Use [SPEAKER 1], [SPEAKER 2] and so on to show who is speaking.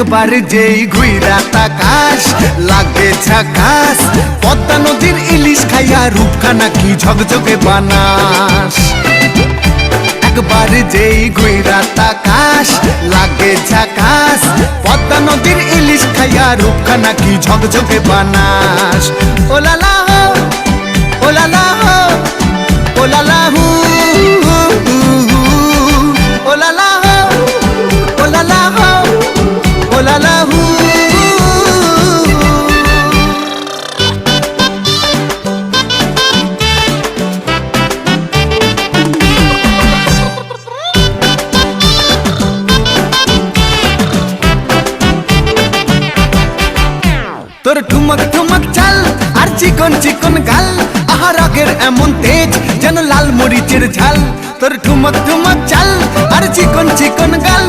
[SPEAKER 1] একবার যেই ঘুইরা তাকাস লাগে ঝাকাস, পদ্মা নদীর ইলিশ খাইয়া রূপখানা কি ঝকঝকে বানাস। একবার যেই ঘুইরা তাকাস লাগে ঝাকাস, পদ্মা নদীর ইলিশ খাইয়া রূপখানা কি ঝকঝকে বানাস। ওলালা হো ওলালা হো ওলালা হু ওলালা হো ওলালা হো ওলালা হু। তোর ঠুমক ঠুমক চাল আর চিকন চিকন গাল, আহা রাগের এমন তেজ যেন লাল মরিচের ঝাল। তোর ঠুমক ঠুমক চাল আর চিকন চিকন গাল,